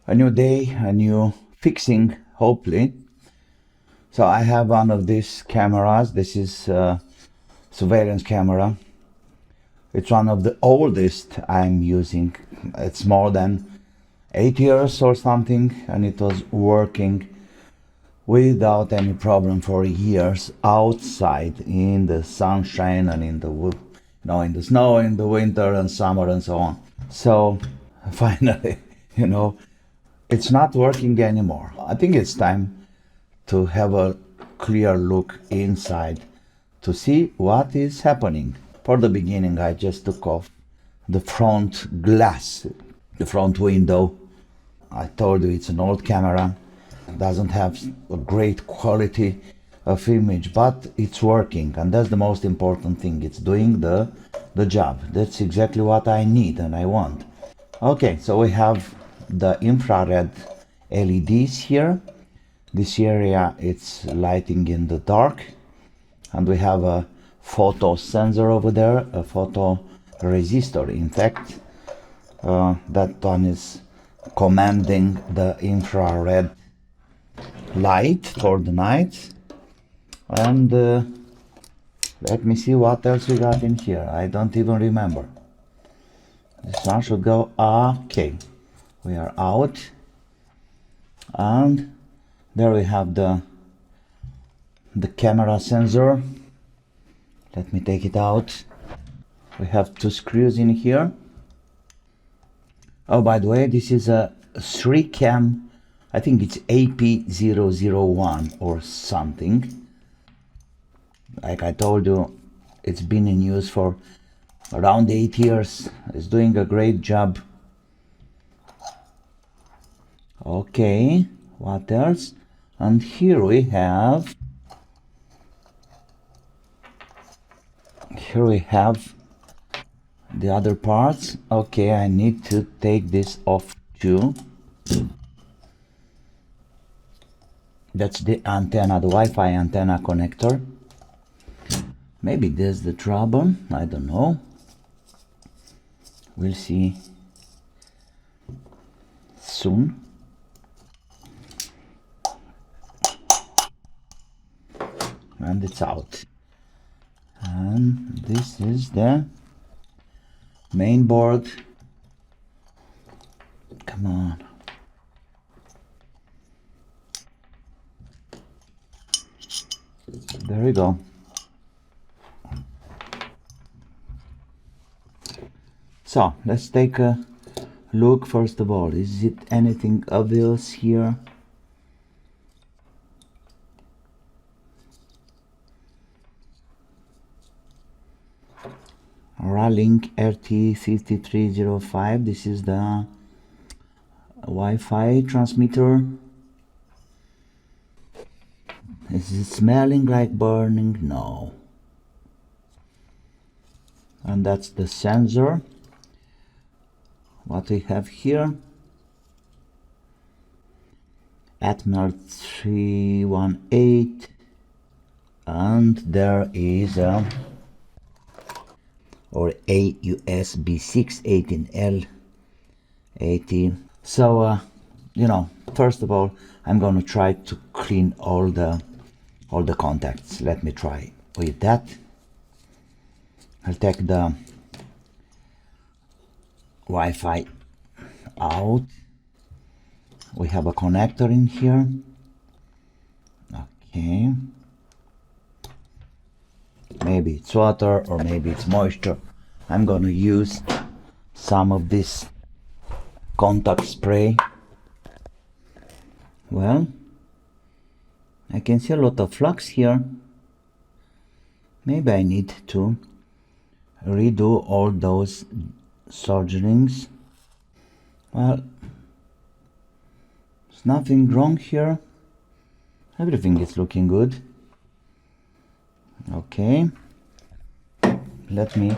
A new day, a new fixing, hopefully. So I have one of these cameras. This is a surveillance camera. It's one of the oldest I'm using. It's more than 8 years or something, and it was working without any problem for years outside in the sunshine and in the in the snow, in the winter and summer and so on. So finally, it's not working anymore. I think it's time to have a clear look inside to see what is happening. For the beginning, I just took off the front glass, the front window. I told you it's an old camera. It doesn't have a great quality of image, but it's working, and that's the most important thing. It's doing the job. That's exactly what I need and I want. Okay, so we have the infrared LEDs here. This area, it's lighting in the dark, and we have a photo sensor over there, a photo resistor. In fact, that one is commanding the infrared light for the night. And let me see what else we got in here. I don't even remember. This one should go. Okay, we are out, and there we have the camera sensor. Let me take it out. We have 2 screws in here. Oh, by the way, this is a SRICAM. I think it's AP001 or something. Like I told you, it's been in use for around 8 years. It's doing a great job. Okay, what else? And here we have the other parts. Okay, I need to take this off too. That's the antenna, the Wi-Fi antenna connector. Maybe there's the trouble, I don't know. We'll see soon. And it's out. And this is the main board. Come on. There we go. So let's take a look first of all. Is it anything obvious here? Ralink RT5305. This is the Wi-Fi transmitter. Is it smelling like burning? No. And that's the sensor. What we have here, Atmel 318, and there is a USB 6 18L80. So first of all, I'm going to try to clean all the contacts. Let me try with that. I'll take the Wi-Fi out. We have a connector in here. Okay. Maybe it's water or maybe it's moisture. I'm gonna use some of this contact spray. Well, I can see a lot of flux here. Maybe I need to redo all those solderings. Well, there's nothing wrong here. Everything is looking good. Okay, let me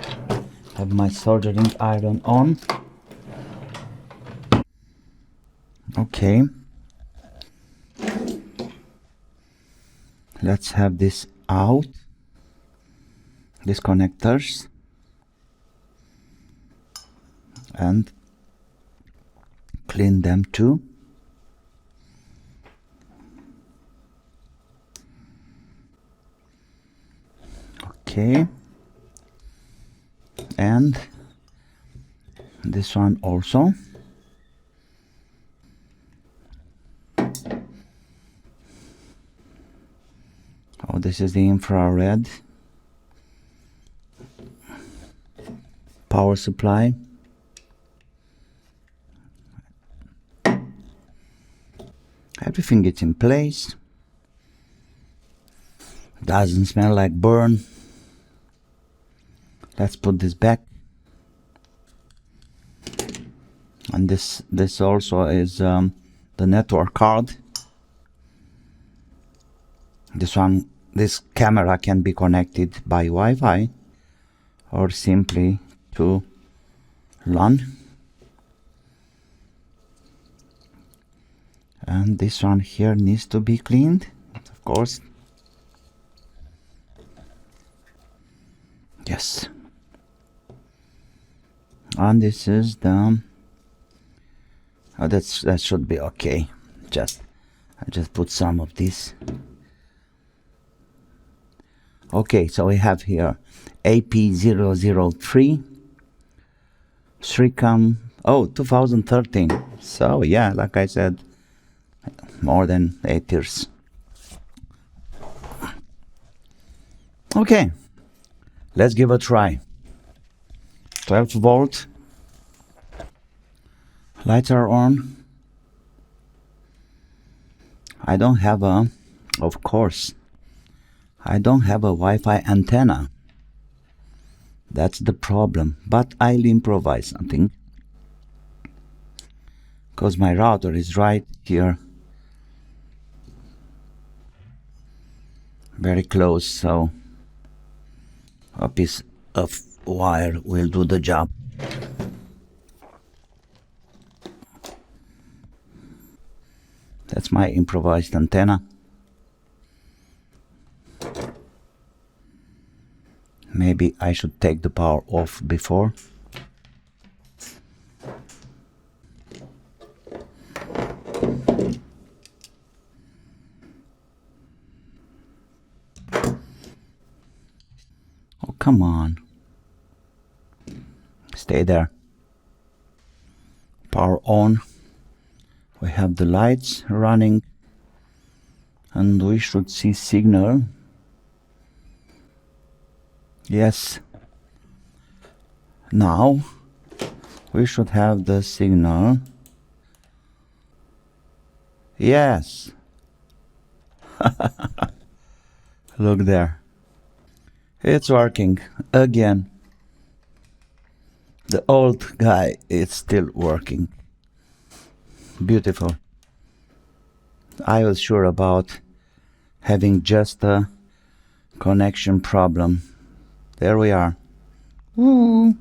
have my soldering iron on. Okay, let's have this out, these connectors, and clean them too. Okay, and this one also. Oh, this is the infrared power supply. Everything is in place. Doesn't smell like burn. Let's put this back. And this also is the network card. This camera can be connected by Wi-Fi or simply to LAN. And this one here needs to be cleaned, of course. Yes. And this is the that should be okay. I just put some of this. Okay, so we have here AP003 SRICAM. Oh, 2013. So yeah, like I said, more than 8 years. Okay, let's give it a try. 12 volt. Lights are on. I don't have a, of course, I don't have a Wi-Fi antenna. That's the problem, but I'll improvise something. Because my router is right here. Very close, so a piece of wire will do the job. That's my improvised antenna. Maybe I should take the power off before. Oh, come on. Stay there. Power on. We have the lights running and we should see signal. Yes. Now we should have the signal. Yes. Look there. It's working again. The old guy is still working. Beautiful. I was sure about having just a connection problem. There we are. Woo!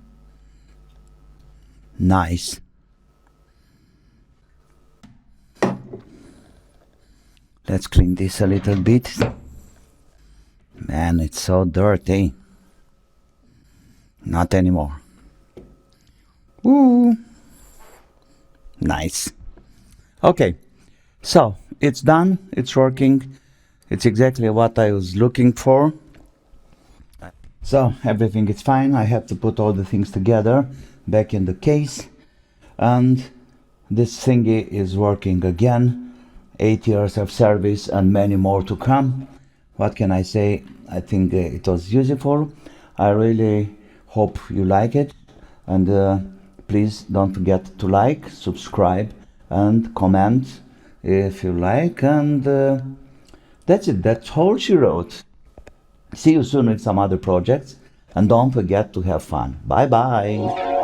Nice. Let's clean this a little bit. Man, it's so dirty. Not anymore. Woo! Nice. Okay, so it's done, it's working, it's exactly what I was looking for. So everything is fine. I have to put all the things together back in the case, and this thingy is working again. 8 years of service and many more to come. What can I say? I think it was useful. I really hope you like it, and please don't forget to like, subscribe and comment if you like, and that's it. That's all she wrote. See you soon with some other projects, and don't forget to have fun. Bye bye.